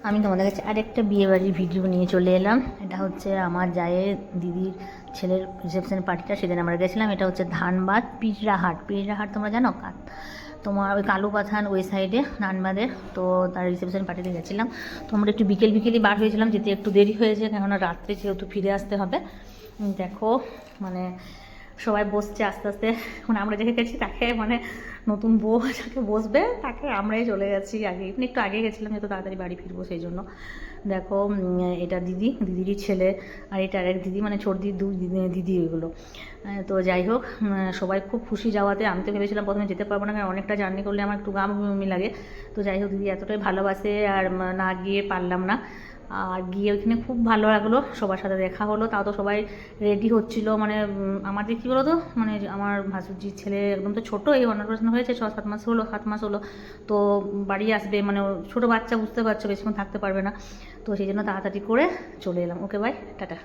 আমি তোমাদের কাছে আরেকটা বিয়েবাড়ির ভিডিও নিয়ে চলে এলাম। এটা হচ্ছে আমার জায়ের দিদির ছেলের রিসেপশন পার্টিটা, সেদিন আমরা গেছিলাম। এটা হচ্ছে ধানবাদ পিঁড়াহাট। পিঁড়াহাট তোমরা জানো? তোমার ওই কালুপাথান ওই সাইডে ধানবাদে। তো তার রিসেপশন পার্টিতে গেছিলাম। তো আমরা একটু বিকেলই বার হয়েছিলাম, যেতে একটু দেরি হয়েছে, কেননা রাত্রে যেহেতু ফিরে আসতে হবে। দেখো মানে সবাই বসছে আস্তে আস্তে। মানে আমরা যাকে গেছি তাকে, মানে নতুন বউ যাকে বসবে তাকে আমরাই চলে গেছি আগে, একটু আগে গেছিলাম যেহেতু তাড়াতাড়ি বাড়ি ফিরবো সেই জন্য। দেখো এটা দিদিরই ছেলে, আর এটা আরেক দিদি, মানে ছোট দিদি এগুলো। তো যাই হোক, সবাই খুব খুশি যাওয়াতে। আমি তো ভেবেছিলাম প্রথমে যেতে পারবো না, কারণ অনেকটা জার্নি করলে আমার একটু গা বমি লাগে। তো যাই হোক, দিদি এতটাই ভালোবাসে আর না গিয়ে পারলাম না। আর গিয়ে ওইখানে খুব ভালো লাগলো, সবার সাথে দেখা হলো। তাও তো সবাই রেডি হচ্ছিলো, মানে আমাদের কী বলো তো, মানে আমার ভাসুরজির ছেলে একদম তো ছোটো, এই অন্নপ্রাশন হয়েছে 7 মাস হলো। তো বাড়ি আসবে, মানে ছোটো বাচ্চা, বুঝতে পারছো, বেশিক্ষণ থাকতে পারবে না। তো সেই জন্য তাড়াতাড়ি করে চলে এলাম। Okay bye, tata.